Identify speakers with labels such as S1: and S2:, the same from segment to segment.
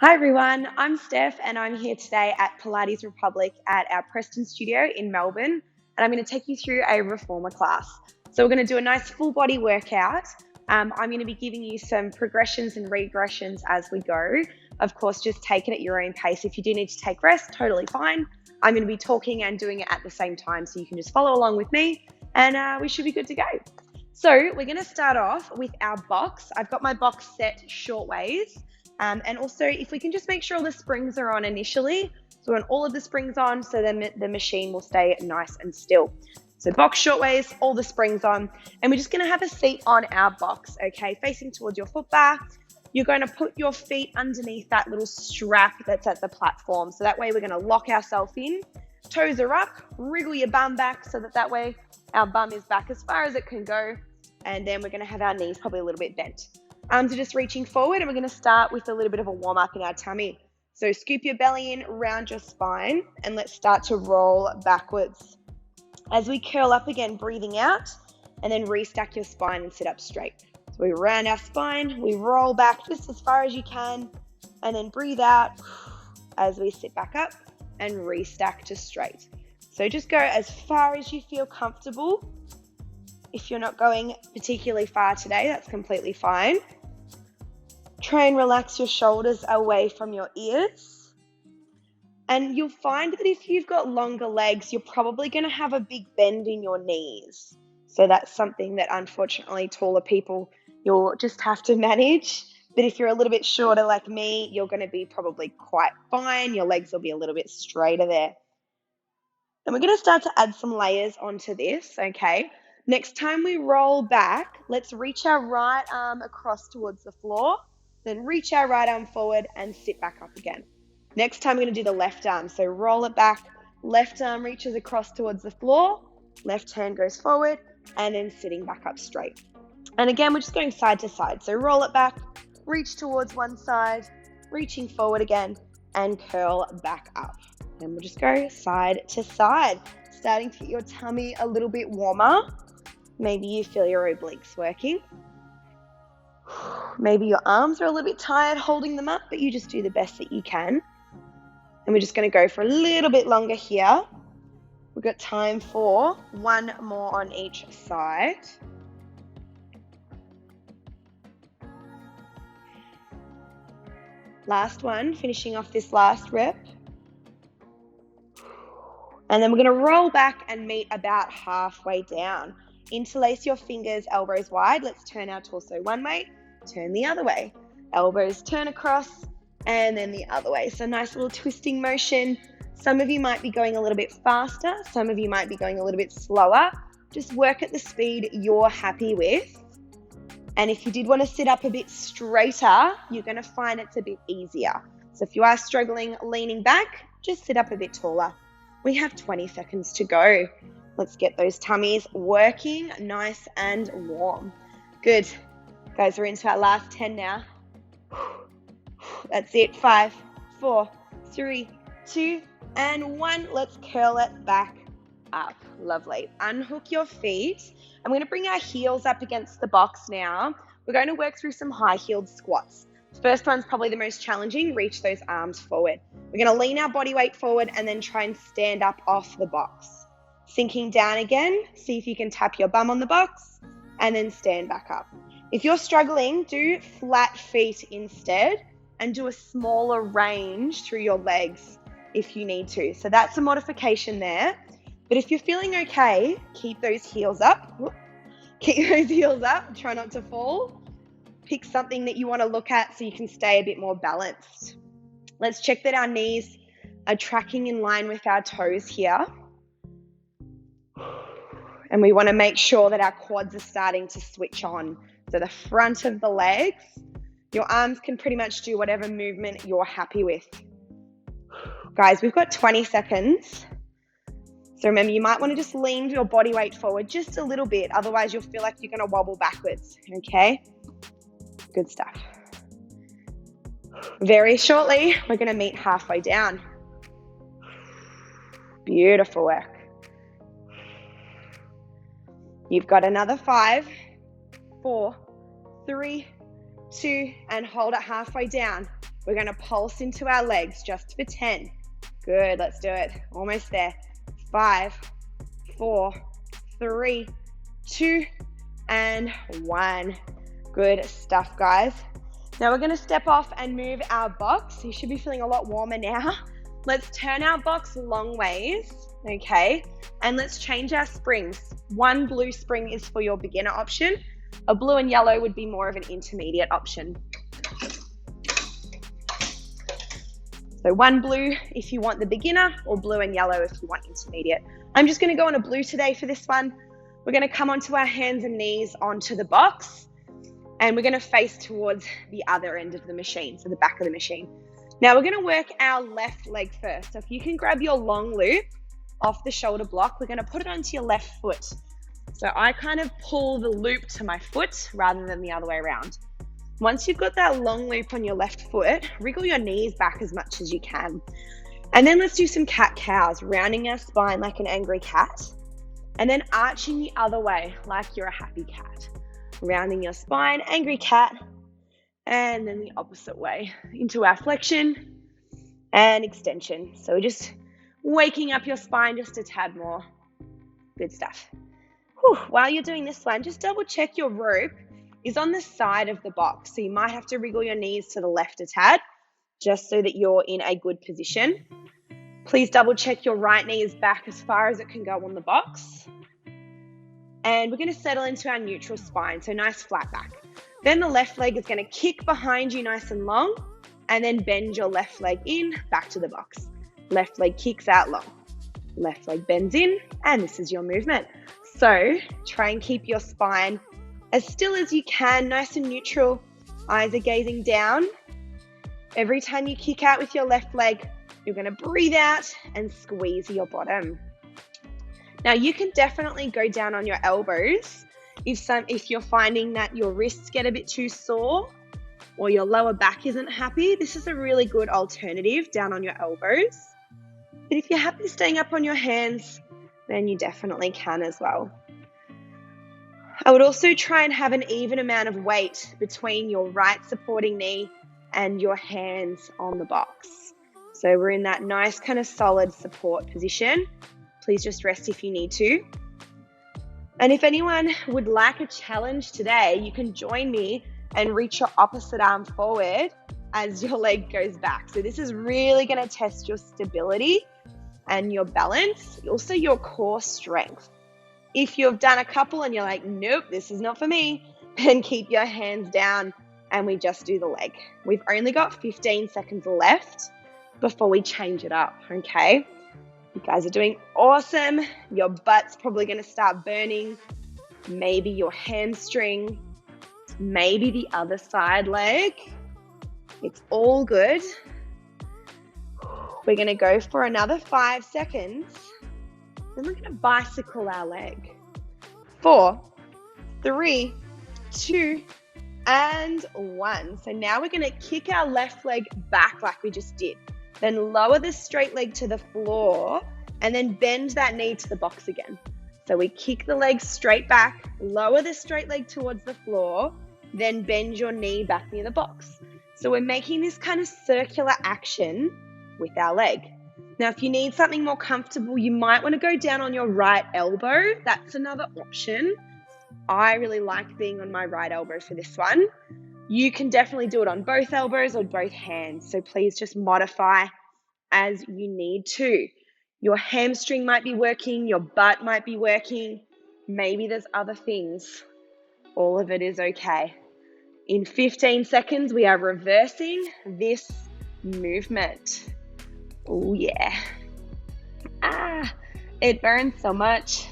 S1: Hi everyone, I'm Steph and I'm here today at Pilates Republic at our Preston studio in Melbourne, and I'm going to take you through a reformer class. So we're going to do a nice full body workout. I'm going to be giving you some progressions and regressions as we go. Of course, just take it at your own pace. If you do need to take rest, totally fine. I'm going to be talking and doing it at the same time, so you can just follow along with me and we should be good to go. So we're going to start off with our box. I've got my box set short ways. And also, if we can just make sure all the springs are on initially, so we want all of the springs on, so then the machine will stay nice and still. So box short ways, all the springs on, and we're just going to have a seat on our box, okay, facing towards your foot bar. You're going to put your feet underneath that little strap that's at the platform, so that way we're going to lock ourselves in. Toes are up, wriggle your bum back so that way our bum is back as far as it can go, and then we're going to have our knees probably a little bit bent. So just reaching forward, and we're going to start with a little bit of a warm up in our tummy. So scoop your belly in, round your spine, and let's start to roll backwards. As we curl up again, breathing out, and then restack your spine and sit up straight. So we round our spine, we roll back just as far as you can, and then breathe out as we sit back up and restack to straight. So just go as far as you feel comfortable. If you're not going particularly far today, that's completely fine. Try and relax your shoulders away from your ears. And you'll find that if you've got longer legs, you're probably going to have a big bend in your knees. So that's something that unfortunately taller people, you'll just have to manage. But if you're a little bit shorter like me, you're going to be probably quite fine. Your legs will be a little bit straighter there. And we're going to start to add some layers onto this, okay? Next time we roll back, let's reach our right arm across towards the floor. Then reach our right arm forward and sit back up again. Next time we're going to do the left arm. So roll it back, left arm reaches across towards the floor, left hand goes forward, and then sitting back up straight. And again, we're just going side to side. So roll it back, reach towards one side, reaching forward again, and curl back up. And we'll just go side to side, starting to get your tummy a little bit warmer. Maybe you feel your obliques working. Maybe your arms are a little bit tired holding them up, but you just do the best that you can. And we're just going to go for a little bit longer here. We've got time for one more on each side. Last one, finishing off this last rep. And then we're going to roll back and meet about halfway down. Interlace your fingers, elbows wide. Let's turn our torso one way, turn the other way. Elbows turn across and then the other way. So nice little twisting motion. Some of you might be going a little bit faster. Some of you might be going a little bit slower. Just work at the speed you're happy with. And if you did want to sit up a bit straighter, you're going to find it's a bit easier. So if you are struggling leaning back, just sit up a bit taller. We have 20 seconds to go. Let's get those tummies working nice and warm. Good. Guys, we're into our last 10 now. That's it. 5, 4, 3, 2, and 1. Let's curl it back up. Lovely. Unhook your feet. I'm going to bring our heels up against the box now. We're going to work through some high-heeled squats. First one's probably the most challenging. Reach those arms forward. We're going to lean our body weight forward and then try and stand up off the box. Sinking down again, see if you can tap your bum on the box and then stand back up. If you're struggling, do flat feet instead and do a smaller range through your legs if you need to. So that's a modification there. But if you're feeling okay, keep those heels up. Keep those heels up. Try not to fall. Pick something that you want to look at so you can stay a bit more balanced. Let's check that our knees are tracking in line with our toes here. And we want to make sure that our quads are starting to switch on. So the front of the legs, your arms can pretty much do whatever movement you're happy with. Guys, we've got 20 seconds. So remember, you might want to just lean your body weight forward just a little bit. Otherwise, you'll feel like you're going to wobble backwards. Okay? Good stuff. Very shortly, we're going to meet halfway down. Beautiful work. You've got another 5, 4, 3, 2, and hold it halfway down. We're going to pulse into our legs just for 10. Good, let's do it. Almost there. 5, 4, 3, 2, and 1. Good stuff, guys. Now we're going to step off and move our box. You should be feeling a lot warmer now. Let's turn our box long ways, okay? And let's change our springs. One blue spring is for your beginner option. A blue and yellow would be more of an intermediate option. So one blue if you want the beginner, or blue and yellow if you want intermediate. I'm just going to go on a blue today for this one. We're going to come onto our hands and knees onto the box, and we're going to face towards the other end of the machine, so the back of the machine. Now we're going to work our left leg first. So if you can grab your long loop off the shoulder block, we're going to put it onto your left foot. So I kind of pull the loop to my foot rather than the other way around. Once you've got that long loop on your left foot, wriggle your knees back as much as you can. And then let's do some cat-cows, rounding our spine like an angry cat, and then arching the other way like you're a happy cat. Rounding your spine, angry cat, and then the opposite way into our flexion and extension. So just waking up your spine just a tad more. Good stuff. Whew. While you're doing this one, just double check your rope is on the side of the box. So you might have to wriggle your knees to the left a tad, just so that you're in a good position. Please double check your right knee is back as far as it can go on the box. And we're going to settle into our neutral spine, so nice flat back. Then the left leg is going to kick behind you nice and long, and then bend your left leg in, back to the box. Left leg kicks out long. Left leg bends in, and this is your movement. So try and keep your spine as still as you can, nice and neutral. Eyes are gazing down. Every time you kick out with your left leg, you're going to breathe out and squeeze your bottom. Now you can definitely go down on your elbows if you're finding that your wrists get a bit too sore or your lower back isn't happy. This is a really good alternative, down on your elbows. But if you're happy staying up on your hands, then you definitely can as well. I would also try and have an even amount of weight between your right supporting knee and your hands on the box. So we're in that nice kind of solid support position. Please just rest if you need to. And if anyone would like a challenge today, you can join me and reach your opposite arm forward as your leg goes back. So this is really going to test your stability and your balance, also your core strength. If you've done a couple and you're like, nope, this is not for me, then keep your hands down and we just do the leg. We've only got 15 seconds left before we change it up, okay? You guys are doing awesome. Your butt's probably going to start burning. Maybe your hamstring, maybe the other side leg. It's all good. We're going to go for another 5 seconds. Then we're going to bicycle our leg. 4, 3, 2, and 1. So now we're going to kick our left leg back like we just did. Then lower the straight leg to the floor and then bend that knee to the box again. So we kick the leg straight back, lower the straight leg towards the floor, then bend your knee back near the box. So we're making this kind of circular action with our leg. Now, if you need something more comfortable, you might want to go down on your right elbow. That's another option. I really like being on my right elbow for this one. You can definitely do it on both elbows or both hands. So please just modify as you need to. Your hamstring might be working, your butt might be working. Maybe there's other things. All of it is okay. In 15 seconds, we are reversing this movement. Oh yeah. It burns so much.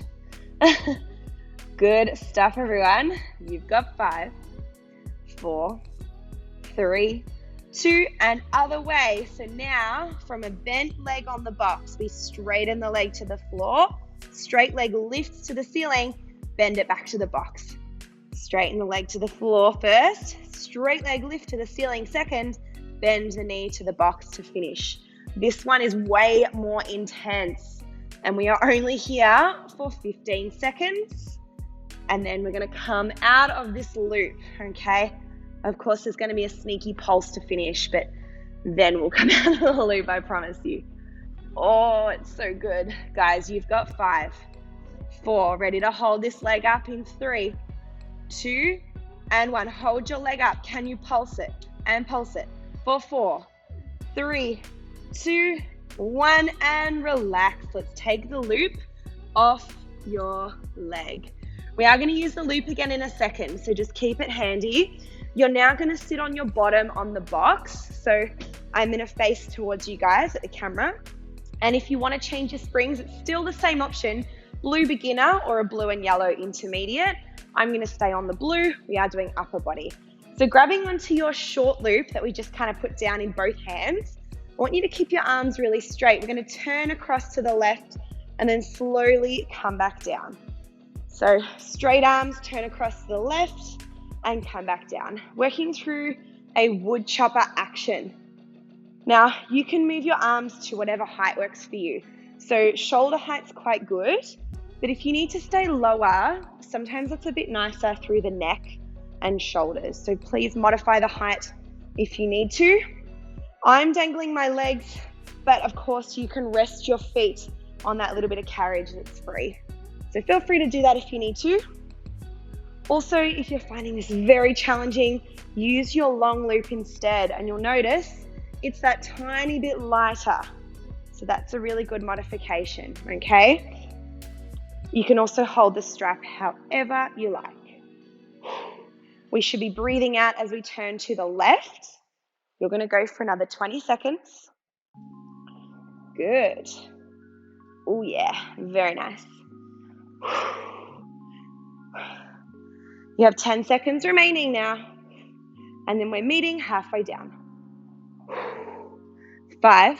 S1: Good stuff, everyone. You've got 5, 4, 3, 2, and other way. So now from a bent leg on the box, we straighten the leg to the floor. Straight leg lifts to the ceiling, bend it back to the box. Straighten the leg to the floor first. Straight leg lift to the ceiling second. Bend the knee to the box to finish. This one is way more intense. And we are only here for 15 seconds. And then we're going to come out of this loop, okay? Of course, there's going to be a sneaky pulse to finish, but then we'll come out of the loop, I promise you. Oh, it's so good. Guys, you've got 5, 4, ready to hold this leg up in 3, 2, and 1. Hold your leg up. Can you pulse it? And pulse it. For 4, 3, 2, 1, and relax. Let's take the loop off your leg. We are going to use the loop again in a second, so just keep it handy. You're now going to sit on your bottom on the box. So I'm going to face towards you guys at the camera. And if you want to change your springs, it's still the same option, blue beginner or a blue and yellow intermediate. I'm going to stay on the blue. We are doing upper body. So grabbing onto your short loop that we just kind of put down in both hands, I want you to keep your arms really straight. We're going to turn across to the left and then slowly come back down. So straight arms, turn across to the left and come back down. Working through a wood chopper action. Now, you can move your arms to whatever height works for you. So shoulder height's quite good, but if you need to stay lower, sometimes it's a bit nicer through the neck and shoulders. So please modify the height if you need to. I'm dangling my legs, but of course you can rest your feet on that little bit of carriage that's free. So feel free to do that if you need to. Also, if you're finding this very challenging, use your long loop instead, and you'll notice it's that tiny bit lighter. So that's a really good modification, okay? You can also hold the strap however you like. We should be breathing out as we turn to the left. You're going to go for another 20 seconds. Good. Oh yeah, very nice. You have 10 seconds remaining now. And then we're meeting halfway down. 5,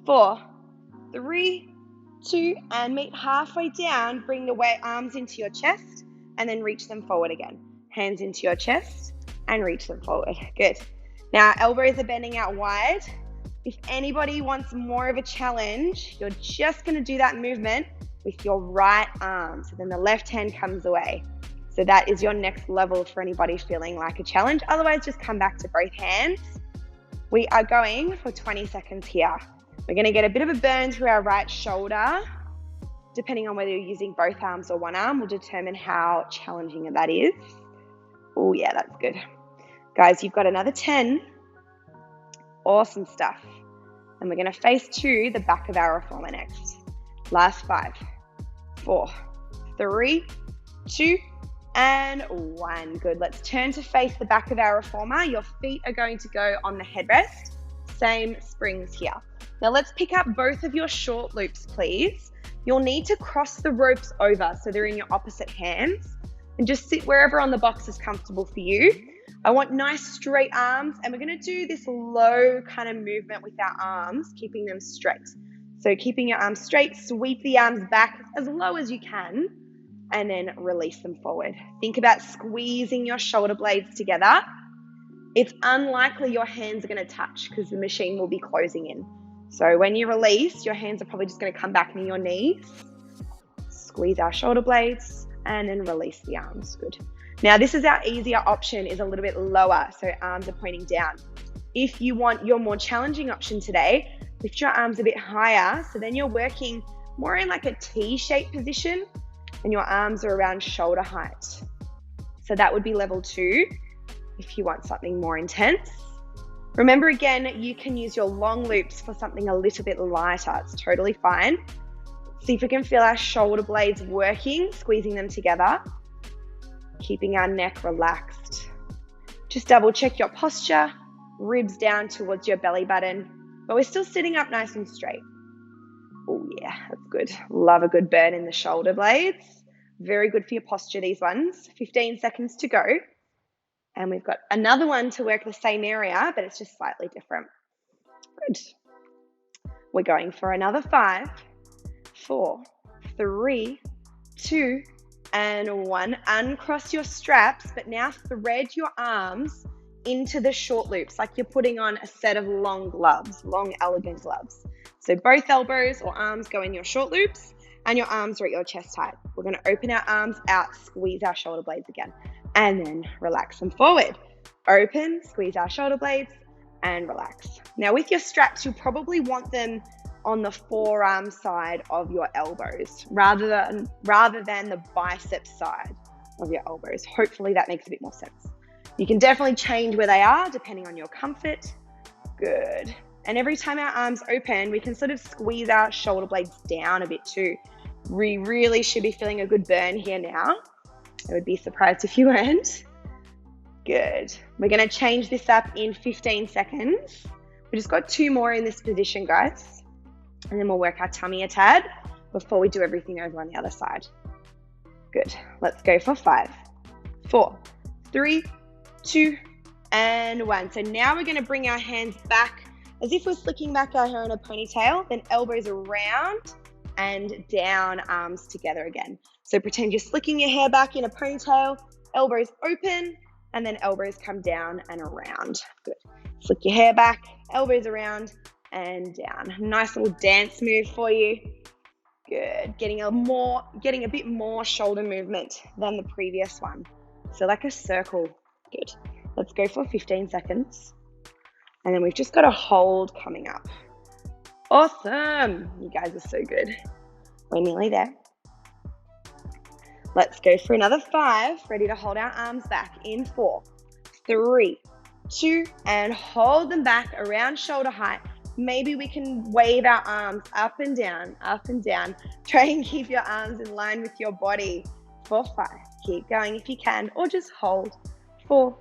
S1: 4, 3, 2, and meet halfway down. Bring the weight arms into your chest and then reach them forward again. Hands into your chest and reach them forward. Good. Now elbows are bending out wide. If anybody wants more of a challenge, you're just going to do that movement with your right arm. So then the left hand comes away. So that is your next level for anybody feeling like a challenge. Otherwise, just come back to both hands. We are going for 20 seconds here. We're going to get a bit of a burn through our right shoulder. Depending on whether you're using both arms or one arm will determine how challenging that is. Oh yeah, that's good. Guys, you've got another 10. Awesome stuff. And we're going to face to the back of our reformer next. Last 5, 4, 3, 2, and 1. Good. Let's turn to face the back of our reformer. Your feet are going to go on the headrest. Same springs here. Now let's pick up both of your short loops, please. You'll need to cross the ropes over so they're in your opposite hands and just sit wherever on the box is comfortable for you. I want nice straight arms, and we're going to do this low kind of movement with our arms, keeping them straight. So keeping your arms straight, sweep the arms back as low as you can, and then release them forward. Think about squeezing your shoulder blades together. It's unlikely your hands are going to touch because the machine will be closing in. So when you release, your hands are probably just going to come back near your knees. Squeeze our shoulder blades and then release the arms. Good. Now this is our easier option, is a little bit lower, so arms are pointing down. If you want your more challenging option today, lift your arms a bit higher, so then you're working more in like a T-shaped position and your arms are around shoulder height. So that would be level 2 if you want something more intense. Remember again, you can use your long loops for something a little bit lighter. It's totally fine. See if we can feel our shoulder blades working, squeezing them together, keeping our neck relaxed. Just double check your posture, ribs down towards your belly button, but we're still sitting up nice and straight. Oh yeah, that's good. Love a good burn in the shoulder blades. Very good for your posture, these ones. 15 seconds to go. And we've got another one to work the same area, but it's just slightly different. Good. We're going for another 5, 4, 3, 2, and 1. Uncross your straps, but now thread your arms into the short loops, like you're putting on a set of long gloves, long, elegant gloves. So both elbows or arms go in your short loops, and your arms are at your chest height. We're going to open our arms out, squeeze our shoulder blades again, and then relax them forward. Open, squeeze our shoulder blades, and relax. Now with your straps, you'll probably want them on the forearm side of your elbows rather than the bicep side of your elbows. Hopefully that makes a bit more sense. You can definitely change where they are depending on your comfort. Good. And every time our arms open, we can sort of squeeze our shoulder blades down a bit too. We really should be feeling a good burn here now. I would be surprised if you weren't. Good. We're going to change this up in 15 seconds. We just got 2 more in this position, guys. And then we'll work our tummy a tad before we do everything over on the other side. Good. Let's go for 5, 4, 3, 2, and 1. So now we're going to bring our hands back as if we're slicking back our hair in a ponytail, then elbows around and down, arms together again. So pretend you're slicking your hair back in a ponytail, elbows open, and then elbows come down and around. Good. Flick your hair back, elbows around and down. Nice little dance move for you. Good. Getting a bit more shoulder movement than the previous one. So like a circle. Good. Let's go for 15 seconds. And then we've just got a hold coming up. Awesome. You guys are so good. We're nearly there. Let's go for another 5. Ready to hold our arms back in 4, 3, 2, and hold them back around shoulder height. Maybe we can wave our arms up and down, up and down. Try and keep your arms in line with your body for 5. Keep going if you can, or just hold. 4,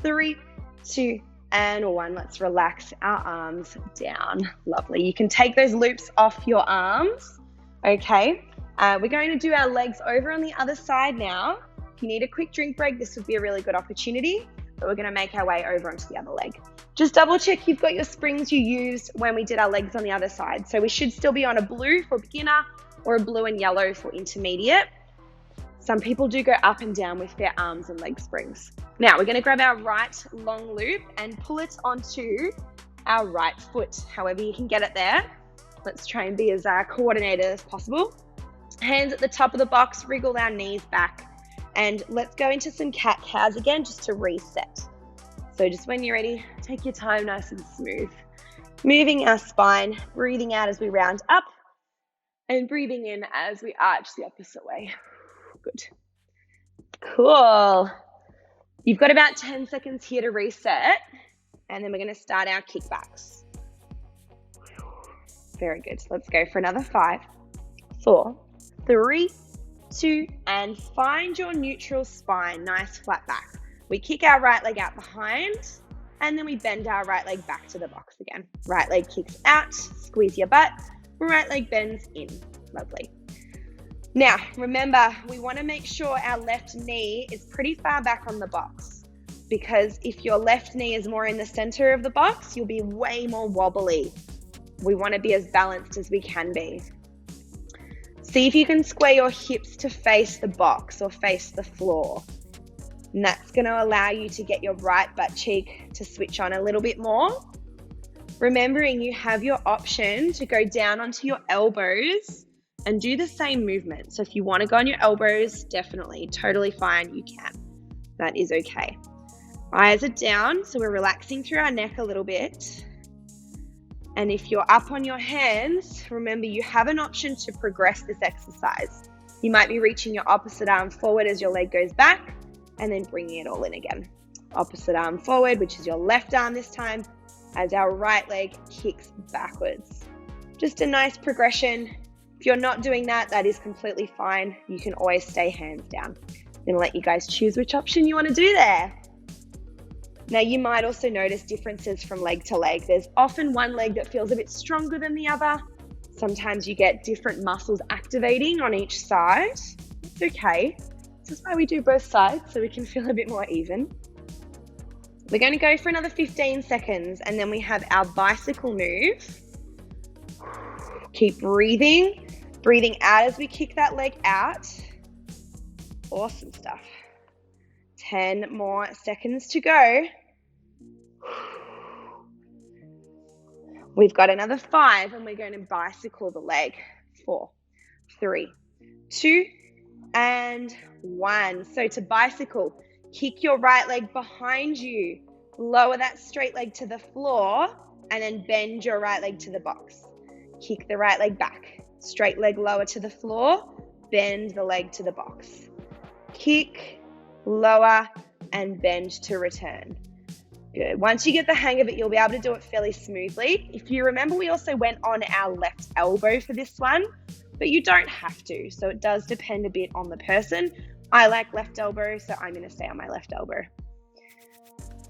S1: 3, 2, and 1. Let's relax our arms down. Lovely. You can take those loops off your arms. Okay. We're going to do our legs over on the other side now. If you need a quick drink break, this would be a really good opportunity, but we're going to make our way over onto the other leg. Just double check you've got your springs you used when we did our legs on the other side. So we should still be on a blue for beginner or a blue and yellow for intermediate. Some people do go up and down with their arms and leg springs. Now we're going to grab our right long loop and pull it onto our right foot, however you can get it there. Let's try and be as coordinated as possible. Hands at the top of the box, wriggle our knees back, and let's go into some cat-cows again just to reset. So just when you're ready, take your time, nice and smooth. Moving our spine, breathing out as we round up, and breathing in as we arch the opposite way. Good. Cool. You've got about 10 seconds here to reset, and then we're going to start our kickbacks. Very good. Let's go for another 5, 4, 3, 2, and find your neutral spine, nice flat back. We kick our right leg out behind, and then we bend our right leg back to the box again. Right leg kicks out, squeeze your butt, right leg bends in. Lovely. Now, remember, we want to make sure our left knee is pretty far back on the box, because if your left knee is more in the center of the box, you'll be way more wobbly. We want to be as balanced as we can be. See if you can square your hips to face the box or face the floor. And that's going to allow you to get your right butt cheek to switch on a little bit more. Remembering you have your option to go down onto your elbows and do the same movement. So if you want to go on your elbows, definitely, totally fine, you can. That is okay. Eyes are down, so we're relaxing through our neck a little bit. And if you're up on your hands, remember you have an option to progress this exercise. You might be reaching your opposite arm forward as your leg goes back, and then bringing it all in again. Opposite arm forward, which is your left arm this time, as our right leg kicks backwards. Just a nice progression. If you're not doing that, that is completely fine. You can always stay hands down. I'm gonna let you guys choose which option you want to do there. Now you might also notice differences from leg to leg. There's often one leg that feels a bit stronger than the other. Sometimes you get different muscles activating on each side. It's okay. This is why we do both sides, so we can feel a bit more even. We're going to go for another 15 seconds, and then we have our bicycle move. Keep breathing out as we kick that leg out. Awesome stuff. 10 more seconds to go. We've got another 5, and we're going to bicycle the leg. 4, 3, 2, and 1. So to bicycle, kick your right leg behind you Lower that straight leg to the floor and then bend your right leg to the box. Kick the right leg back. Straight leg lower to the floor, bend the leg to the box. Kick, lower, and bend to return. Good. Once you get the hang of it, you'll be able to do it fairly smoothly. If you remember, we also went on our left elbow for this one, but you don't have to. So it does depend a bit on the person. I like left elbow, so I'm going to stay on my left elbow.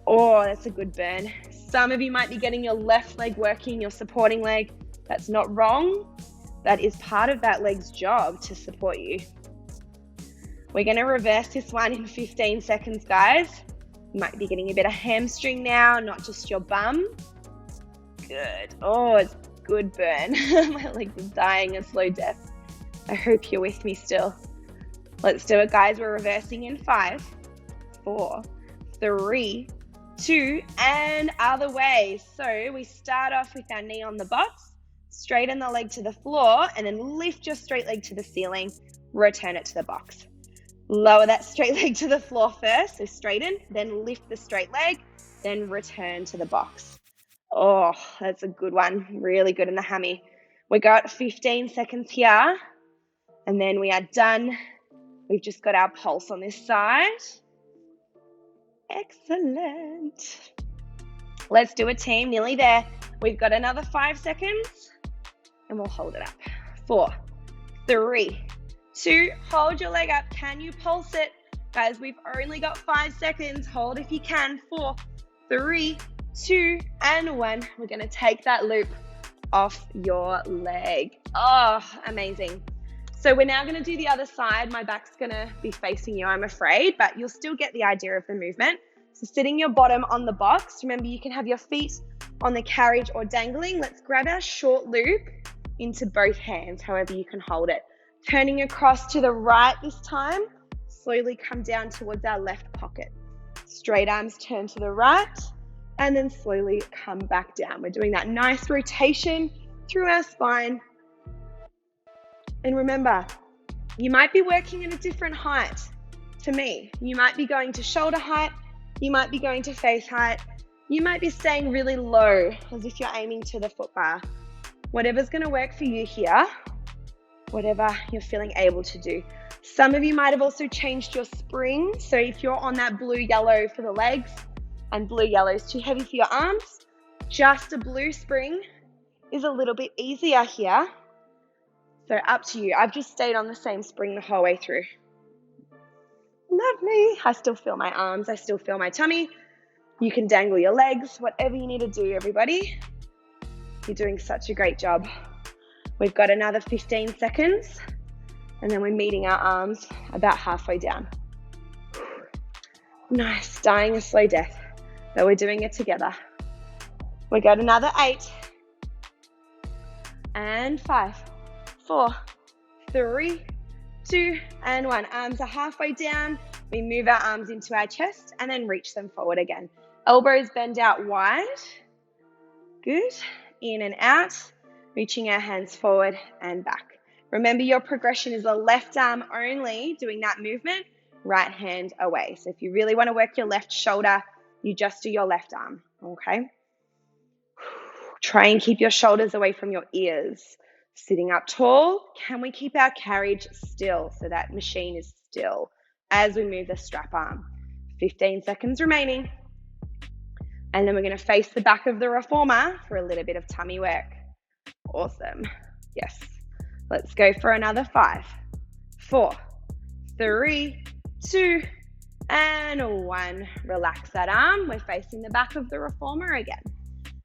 S1: Oh, that's a good burn. Some of you might be getting your left leg working, your supporting leg. That's not wrong. That is part of that leg's job to support you. We're going to reverse this one in 15 seconds, guys. You might be getting a bit of hamstring now, not just your bum. Good. Oh, it's a good burn. My legs are dying a slow death. I hope you're with me still. Let's do it, guys. We're reversing in 5, 4, 3, 2, and other way. So we start off with our knee on the box, straighten the leg to the floor, and then lift your straight leg to the ceiling, return it to the box. Lower that straight leg to the floor first, so straighten, then lift the straight leg, then return to the box. Oh, that's a good one. Really good in the hammy. We got 15 seconds here, and then we are done. We've just got our pulse on this side. Excellent. Let's do a team, nearly there. We've got another 5 seconds, and we'll hold it up. 4, 3, 2, hold your leg up. Can you pulse it? Guys, we've only got 5 seconds. Hold if you can. 4, 3, 2, and 1. We're going to take that loop off your leg. Oh, amazing. So we're now going to do the other side. My back's going to be facing you, I'm afraid, but you'll still get the idea of the movement. So sitting your bottom on the box. Remember, you can have your feet on the carriage or dangling. Let's grab our short loop into both hands, however you can hold it. Turning across to the right this time, slowly come down towards our left pocket. Straight arms turn to the right, and then slowly come back down. We're doing that nice rotation through our spine. And remember, you might be working at a different height to me. You might be going to shoulder height, you might be going to face height, you might be staying really low as if you're aiming to the foot bar. Whatever's going to work for you here, whatever you're feeling able to do. Some of you might have also changed your spring. So if you're on that blue yellow for the legs and blue yellow is too heavy for your arms, just a blue spring is a little bit easier here. So up to you. I've just stayed on the same spring the whole way through. Lovely. I still feel my arms. I still feel my tummy. You can dangle your legs, whatever you need to do, everybody. You're doing such a great job. We've got another 15 seconds, and then we're meeting our arms about halfway down. Nice, dying a slow death, but we're doing it together. We got another 8, and 5, 4, 3, 2, and 1. Arms are halfway down. We move our arms into our chest and then reach them forward again. Elbows bend out wide. Good. In and out. Reaching our hands forward and back. Remember, your progression is a left arm only doing that movement, right hand away. So if you really want to work your left shoulder, you just do your left arm, okay? Try and keep your shoulders away from your ears. Sitting up tall, can we keep our carriage still so that machine is still as we move the strap arm? 15 seconds remaining. And then we're going to face the back of the reformer for a little bit of tummy work. Awesome. Yes. Let's go for another 5, 4, 3, 2, and 1. Relax that arm. We're facing the back of the reformer again.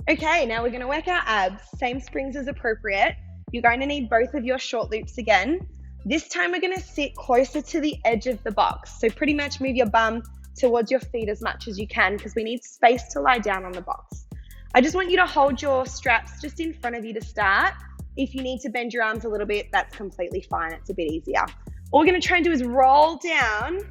S1: Okay, now we're going to work our abs. Same springs as appropriate. You're going to need both of your short loops again. This time we're going to sit closer to the edge of the box. So pretty much move your bum towards your feet as much as you can because we need space to lie down on the box. I just want you to hold your straps just in front of you to start. If you need to bend your arms a little bit, that's completely fine. It's a bit easier. All we're going to try and do is roll down,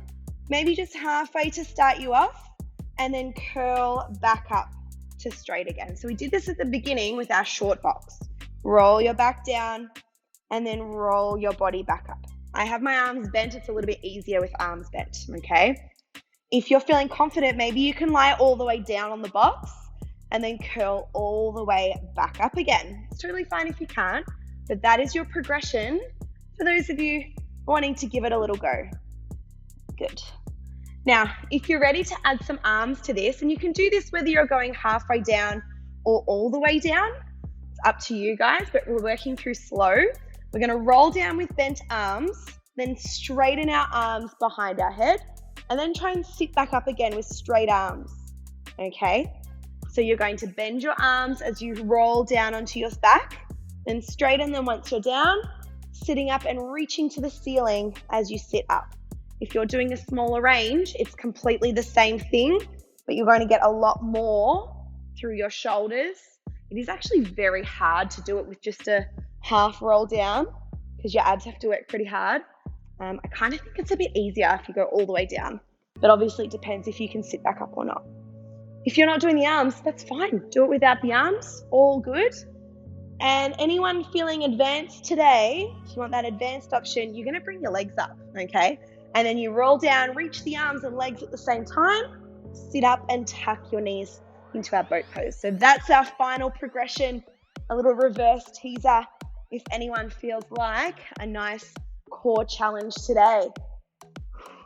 S1: maybe just halfway to start you off, and then curl back up to straight again. So we did this at the beginning with our short box. Roll your back down and then roll your body back up. I have my arms bent. It's a little bit easier with arms bent, okay? If you're feeling confident, maybe you can lie all the way down on the box and then curl all the way back up again. It's totally fine if you can't, but that is your progression for those of you wanting to give it a little go. Good. Now, if you're ready to add some arms to this, and you can do this whether you're going halfway down or all the way down, it's up to you guys, but we're working through slow. We're gonna roll down with bent arms, then straighten our arms behind our head, and then try and sit back up again with straight arms, okay? So you're going to bend your arms as you roll down onto your back, then straighten them once you're down, sitting up and reaching to the ceiling as you sit up. If you're doing a smaller range, it's completely the same thing, but you're going to get a lot more through your shoulders. It is actually very hard to do it with just a half roll down because your abs have to work pretty hard. I kind of think it's a bit easier if you go all the way down, but obviously it depends if you can sit back up or not. If you're not doing the arms, that's fine. Do it without the arms, all good. And anyone feeling advanced today, if you want that advanced option, you're gonna bring your legs up, okay? And then you roll down, reach the arms and legs at the same time, sit up and tuck your knees into our boat pose. So that's our final progression, a little reverse teaser if anyone feels like a nice core challenge today.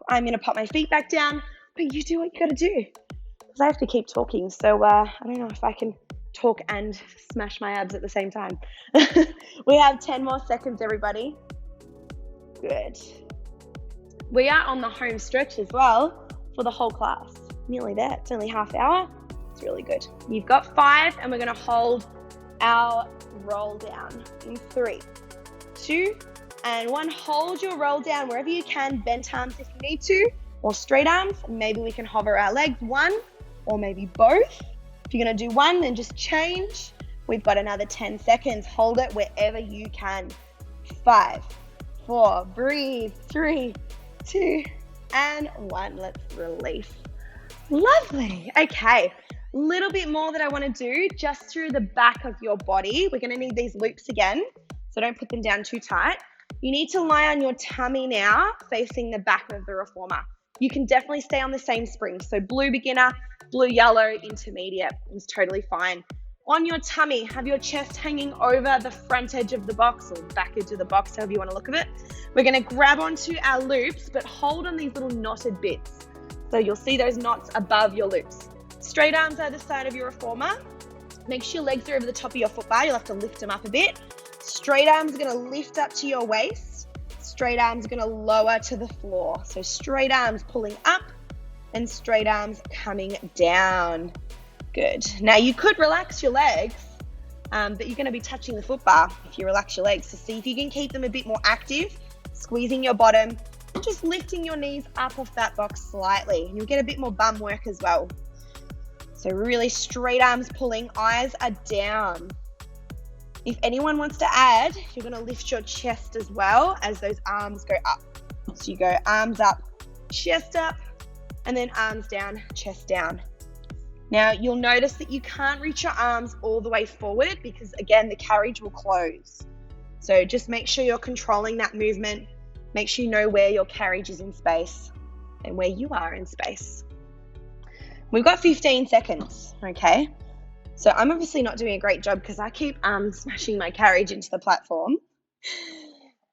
S1: I'm gonna pop my feet back down, but you do what you gotta do. Because I have to keep talking, so I don't know if I can talk and smash my abs at the same time. We have 10 more seconds, everybody. Good. We are on the home stretch as well for the whole class. Nearly there. It's only half hour. It's really good. You've got 5, and we're going to hold our roll down in 3, 2, and 1. Hold your roll down wherever you can. Bent arms if you need to, or straight arms. Maybe we can hover our legs, 1 or maybe both. If you're going to do 1, then just change. We've got another 10 seconds. Hold it wherever you can. 5, 4, breathe, 3, 2, and 1. Let's release. Lovely. Okay, a little bit more that I want to do just through the back of your body. We're going to need these loops again, so don't put them down too tight. You need to lie on your tummy now, facing the back of the reformer. You can definitely stay on the same spring. So blue beginner, blue yellow intermediate is totally fine. On your tummy, have your chest hanging over the front edge of the box or back edge of the box, however you want to look at it. We're going to grab onto our loops, but hold on these little knotted bits. So you'll see those knots above your loops. Straight arms either side of your reformer. Make sure your legs are over the top of your foot bar. You'll have to lift them up a bit. Straight arms are going to lift up to your waist. Straight arms are going to lower to the floor. So straight arms pulling up and straight arms coming down. Good. Now you could relax your legs, but you're going to be touching the foot bar if you relax your legs. So see if you can keep them a bit more active, squeezing your bottom, and just lifting your knees up off that box slightly. And you'll get a bit more bum work as well. So really straight arms pulling, eyes are down. If anyone wants to add, you're going to lift your chest as well as those arms go up. So you go arms up, chest up, and then arms down, chest down. Now you'll notice that you can't reach your arms all the way forward because again, the carriage will close. So just make sure you're controlling that movement. Make sure you know where your carriage is in space and where you are in space. We've got 15 seconds, okay? So I'm obviously not doing a great job because I keep smashing my carriage into the platform.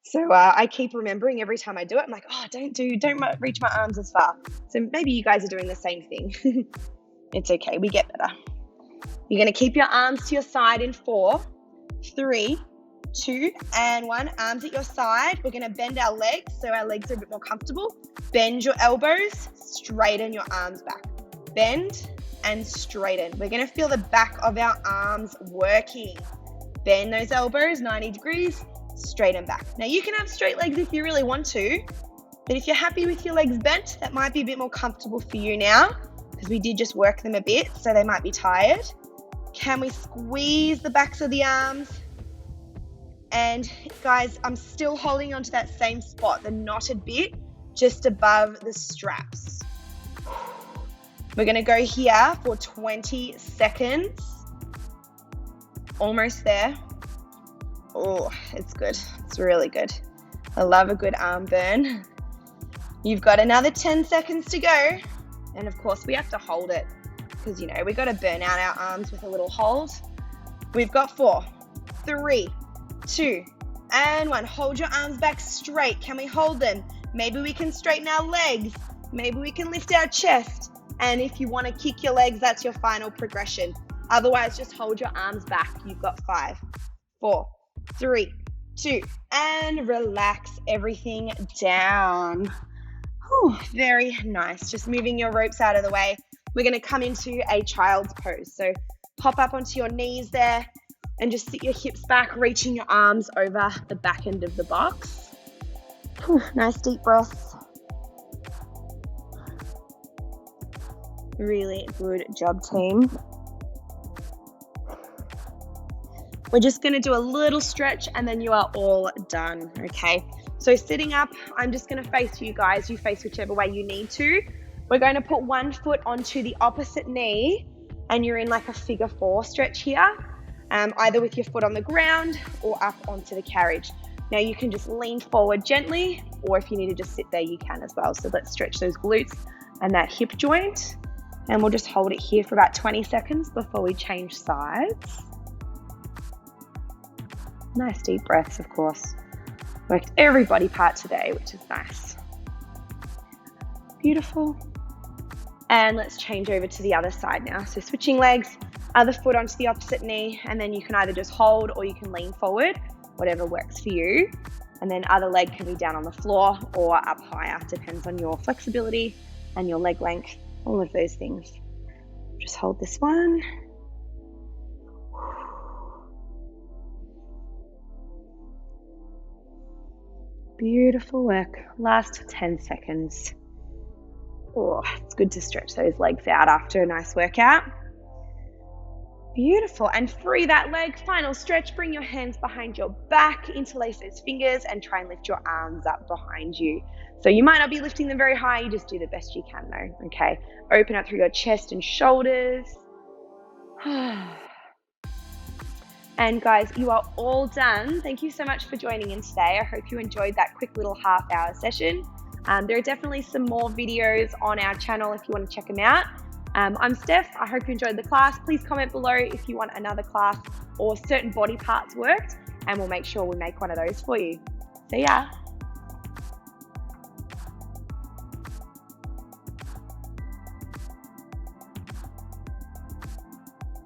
S1: So I keep remembering every time I do it, I'm like, oh, don't reach my arms as far. So maybe you guys are doing the same thing. It's okay, we get better. You're gonna keep your arms to your side in 4, 3, 2, and 1. Arms at your side. We're gonna bend our legs so our legs are a bit more comfortable. Bend your elbows, straighten your arms back. Bend and straighten. We're gonna feel the back of our arms working. Bend those elbows 90 degrees, straighten back. Now you can have straight legs if you really want to, but if you're happy with your legs bent, that might be a bit more comfortable for you now because we did just work them a bit, so they might be tired. Can we squeeze the backs of the arms? And guys, I'm still holding onto that same spot, the knotted bit just above the straps. We're gonna go here for 20 seconds. Almost there. Oh, it's good. It's really good. I love a good arm burn. You've got another 10 seconds to go. And of course we have to hold it because, you know, we got to burn out our arms with a little hold. We've got 4, 3, 2, and 1. Hold your arms back straight. Can we hold them? Maybe we can straighten our legs. Maybe we can lift our chest. And if you want to kick your legs, that's your final progression. Otherwise, just hold your arms back. You've got 5, 4, 3, 2, and relax everything down. Whew, very nice. Just moving your ropes out of the way. We're going to come into a child's pose. So pop up onto your knees there and just sit your hips back, reaching your arms over the back end of the box. Whew, nice deep breaths. Really good job, team. We're just going to do a little stretch and then you are all done, okay? So sitting up, I'm just going to face you guys. You face whichever way you need to. We're going to put one foot onto the opposite knee and you're in like a figure 4 stretch here, either with your foot on the ground or up onto the carriage. Now you can just lean forward gently, or if you need to just sit there, you can as well. So let's stretch those glutes and that hip joint. And we'll just hold it here for about 20 seconds before we change sides. Nice deep breaths, of course. Worked every body part today, which is nice. Beautiful. And let's change over to the other side now. So switching legs, other foot onto the opposite knee, and then you can either just hold or you can lean forward, whatever works for you. And then other leg can be down on the floor or up higher, depends on your flexibility and your leg length, all of those things. Just hold this one. Beautiful work. Last 10 seconds. Oh, it's good to stretch those legs out after a nice workout. Beautiful. And free that leg. Final stretch. Bring your hands behind your back. Interlace those fingers and try and lift your arms up behind you. So you might not be lifting them very high. You just do the best you can though. Okay. Open up through your chest and shoulders. And guys, you are all done. Thank you so much for joining in today. I hope you enjoyed that quick little half-hour session. There are definitely some more videos on our channel if you want to check them out. I'm Steph. I hope you enjoyed the class. Please comment below if you want another class or certain body parts worked, and we'll make sure we make one of those for you. See ya.